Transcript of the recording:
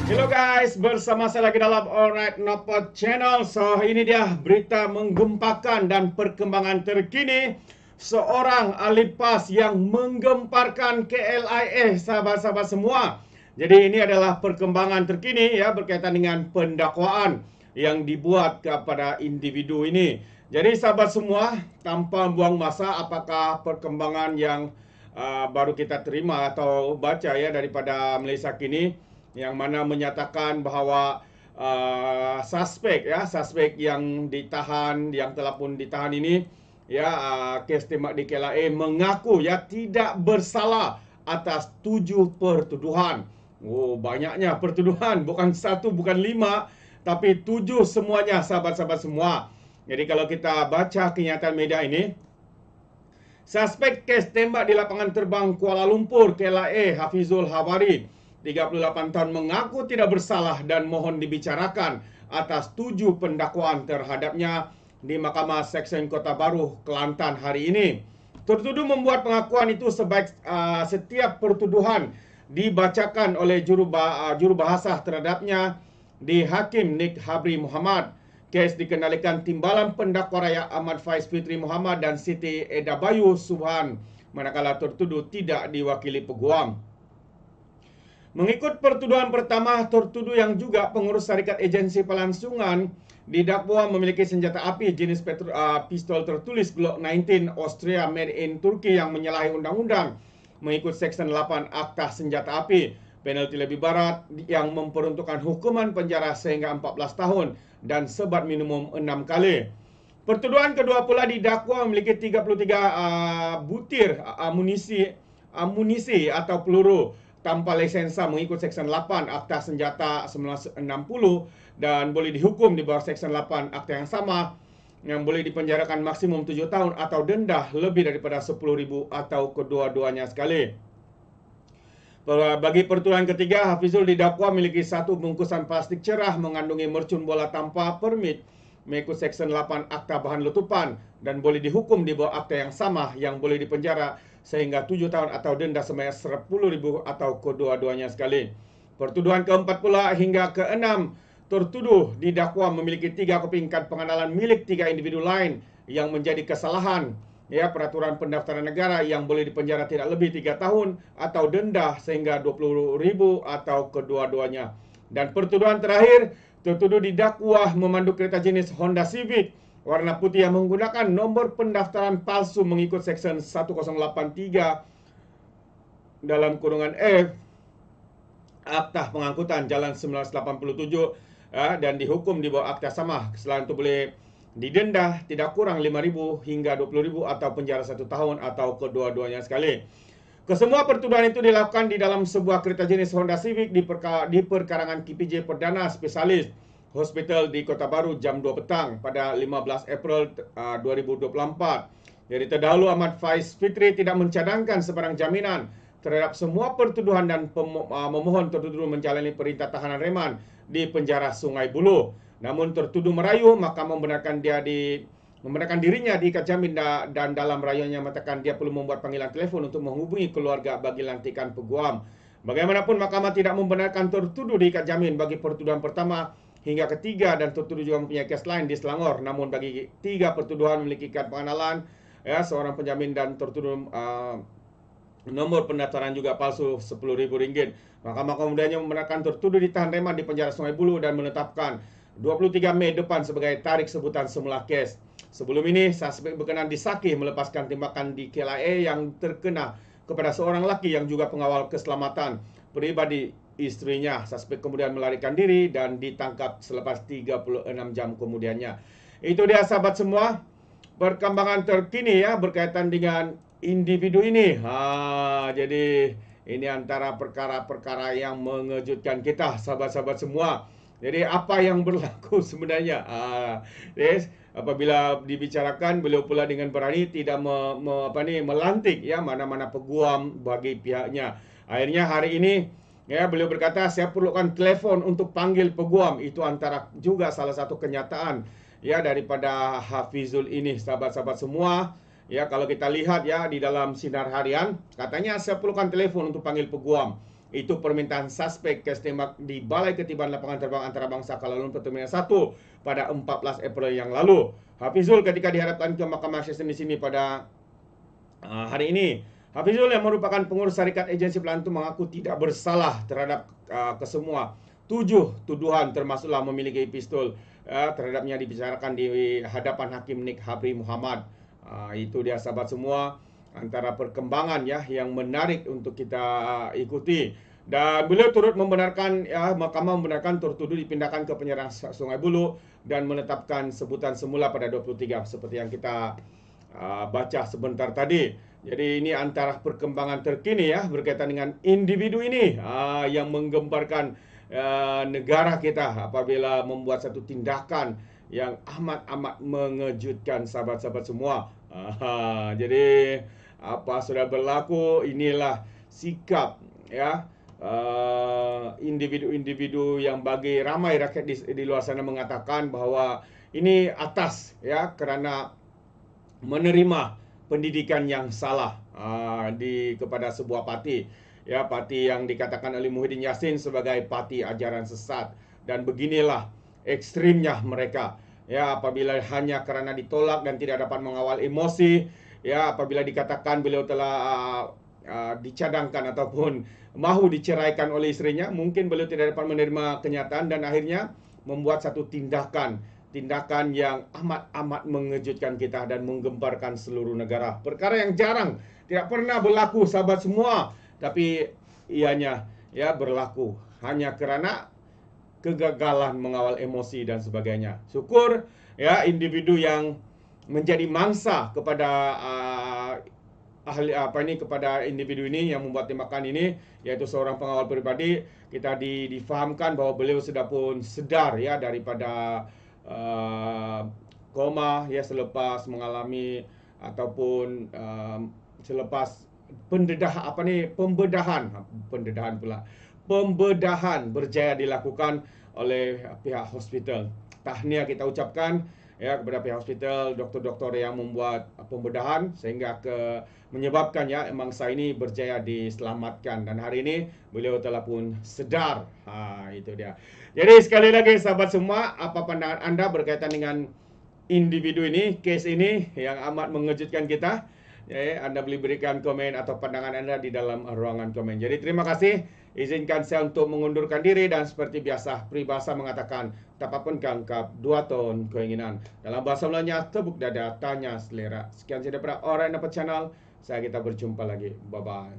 Hello guys, bersama saya lagi dalam Alright Nopod Channel. So, ini dia berita menggempakan dan perkembangan terkini. Seorang ahli PAS yang menggemparkan KLIA, sahabat-sahabat semua. Jadi ini adalah perkembangan terkini ya berkaitan dengan pendakwaan yang dibuat kepada individu ini. Jadi sahabat semua, tanpa buang masa, apakah perkembangan yang baru kita terima atau baca ya daripada Malaysia kini, yang mana menyatakan bahawa suspek yang ditahan, yang telah pun ditahan ini ya, kes tembak di KLIA, mengaku ya tidak bersalah atas 7 pertuduhan. Oh, banyaknya pertuduhan, bukan 1, bukan 5, tapi 7 semuanya, sahabat-sahabat semua. Jadi kalau kita baca kenyataan media ini, suspek kes tembak di lapangan terbang Kuala Lumpur KLIA, Hafizul Hawari, 38 tahun, mengaku tidak bersalah dan mohon dibicarakan atas 7 pendakwaan terhadapnya di Mahkamah Seksyen Kota Baru, Kelantan hari ini. Tertuduh membuat pengakuan itu sebaik setiap pertuduhan dibacakan oleh jurubahasa terhadapnya di Hakim Nik Habri Muhammad. Kes dikendalikan Timbalan Pendakwa Raya Ahmad Faiz Fitri Muhammad dan Siti Eda Bayu Subhan, manakala tertuduh tidak diwakili peguam. Mengikut pertuduhan pertama, tertuduh yang juga pengurus syarikat agensi pelangsungan didakwa memiliki senjata api jenis pistol tertulis Glock 19 Austria made in Turki yang menyalahi undang-undang mengikut Seksyen 8 Akta Senjata Api. Penalti lebih berat yang memperuntukkan hukuman penjara sehingga 14 tahun dan sebat minimum 6 kali. Pertuduhan kedua pula didakwa memiliki 33 butir amunisi atau peluru tanpa lisensa mengikut Seksyen 8 Akta Senjata 1960 dan boleh dihukum di bawah Seksyen 8 Akta yang sama, yang boleh dipenjarakan maksimum 7 tahun atau denda lebih daripada 10,000 atau kedua-duanya sekali. Bagi pertuduhan ketiga, Hafizul didakwa memiliki 1 bungkusan plastik cerah mengandungi mercun bola tanpa permit mengikut Seksyen 8 Akta Bahan Letupan dan boleh dihukum di bawah akta yang sama, yang boleh dipenjara sehingga 7 tahun atau denda sebanyak 10,000 atau kedua-duanya sekali. Pertuduhan keempat pula hingga keenam, tertuduh didakwa memiliki 3 kopi kad pengenalan milik 3 individu lain yang menjadi kesalahan ya peraturan pendaftaran negara, yang boleh dipenjara tidak lebih 3 tahun atau denda sehingga 20,000 atau kedua-duanya. Dan pertuduhan terakhir, tertuduh didakwa memandu kereta jenis Honda Civic warna putih yang menggunakan nombor pendaftaran palsu mengikut Seksyen 1083 dalam kurungan F Akta Pengangkutan Jalan 1987 dan dihukum di bawah akta sama. Selain itu boleh didenda tidak kurang 5,000 hingga 20,000 atau penjara 1 tahun atau kedua-duanya sekali. Kesemua pertuduhan itu dilakukan di dalam sebuah kereta jenis Honda Civic di perkarangan KPJ Perdana Spesialis Hospital di Kota Baru jam 2 petang pada 15 April 2024. Jadi terdahulu Ahmad Faiz Fitri tidak mencadangkan sebarang jaminan terhadap semua pertuduhan dan memohon tertuduh menjalani perintah tahanan reman di penjara Sungai Buloh. Namun tertuduh merayu, maka membenarkan dirinya diikat jamin dan dalam rayuannya mengatakan dia perlu membuat panggilan telefon untuk menghubungi keluarga bagi lantikan peguam. Bagaimanapun mahkamah tidak membenarkan tertuduh diikat jamin bagi pertuduhan pertama hingga ketiga, dan tertuduh juga mempunyai kes lain di Selangor. Namun bagi 3 pertuduhan memiliki kad pengenalan ya seorang penjamin dan tertuduh nomor pendaftaran juga palsu RM10,000. Mahkamah kemudiannya membenarkan tertuduh ditahan reman di penjara Sungai Buloh dan menetapkan 23 Mei depan sebagai tarikh sebutan semula kes. Sebelum ini, suspek berkenan disakih melepaskan tembakan di KLIA yang terkena kepada seorang lelaki yang juga pengawal keselamatan peribadi istrinya. Suspek kemudian melarikan diri dan ditangkap selepas 36 jam kemudiannya. Itu dia sahabat semua, perkembangan terkini ya berkaitan dengan individu ini. Jadi ini antara perkara-perkara yang mengejutkan kita sahabat-sahabat semua. Jadi apa yang berlaku sebenarnya? Yes, apabila dibicarakan, beliau pula dengan berani tidak melantik ya mana-mana peguam bagi pihaknya. Akhirnya hari ini ya beliau berkata, saya perlukan telefon untuk panggil peguam. Itu antara juga salah satu kenyataan ya daripada Hafizul ini, sahabat-sahabat semua. Ya, kalau kita lihat ya di dalam Sinar Harian, katanya saya perlukan telepon untuk panggil peguam. Itu permintaan suspek kes tembak di Balai Ketiban Lapangan Terbang Antarabangsa Kuala Lumpur Terminal 1 pada 14 April yang lalu. Hafizul ketika dihadapkan ke Mahkamah Session di sini pada hari ini, Hafizul yang merupakan pengurus syarikat agensi pelantu mengaku tidak bersalah terhadap kesemua 7 tuduhan, termasuklah memiliki pistol terhadapnya dibicarakan di hadapan Hakim Nik Habri Muhammad. Itu dia sahabat semua, antara perkembangan ya yang menarik untuk kita ikuti. Dan beliau turut membenarkan, mahkamah membenarkan tertuduh dipindahkan ke penyerang Sungai Buloh dan menetapkan sebutan semula pada 23 seperti yang kita baca sebentar tadi. Jadi ini antara perkembangan terkini ya berkaitan dengan individu ini yang menggemparkan negara kita apabila membuat satu tindakan yang amat-amat mengejutkan sahabat-sahabat semua. Jadi apa sudah berlaku, inilah sikap ya individu-individu yang bagi ramai rakyat di luar sana mengatakan bahwa ini atas ya kerana menerima pendidikan yang salah kepada sebuah parti ya, parti yang dikatakan oleh Muhyiddin Yassin sebagai parti ajaran sesat. Dan beginilah ekstrimnya mereka ya, apabila hanya kerana ditolak dan tidak dapat mengawal emosi ya, apabila dikatakan beliau telah dicadangkan ataupun mahu diceraikan oleh istrinya, mungkin beliau tidak dapat menerima kenyataan dan akhirnya membuat satu tindakan yang amat-amat mengejutkan kita dan menggemparkan seluruh negara. Perkara yang jarang, tidak pernah berlaku sahabat semua, tapi ianya ya berlaku hanya kerana kegagalan mengawal emosi dan sebagainya. Syukur ya individu yang menjadi mangsa kepada kepada individu ini yang membuat tembakan ini, yaitu seorang pengawal pribadi, kita difahamkan bahwa beliau sudah pun sedar ya daripada koma ya selepas mengalami ataupun selepas pembedahan berjaya dilakukan oleh pihak hospital. Tahniah kita ucapkan ya kepada pihak hospital, doktor-doktor yang membuat pembedahan sehingga menyebabkan ya mangsa ini berjaya diselamatkan, dan hari ini beliau telah pun sedar. Itu dia. Jadi sekali lagi sahabat semua, apa pandangan anda berkaitan dengan individu ini, kes ini yang amat mengejutkan kita? Ya, anda boleh berikan komen atau pandangan anda di dalam ruangan komen. Jadi terima kasih. Izinkan saya untuk mengundurkan diri, dan seperti biasa peribahasa mengatakan tapapun kangkap 2 ton keinginan. Dalam bahasa Melayunya tepuk dada, tanya selera. Sekian saja daripada Orang Dapat Channel. Kita berjumpa lagi. Bye bye.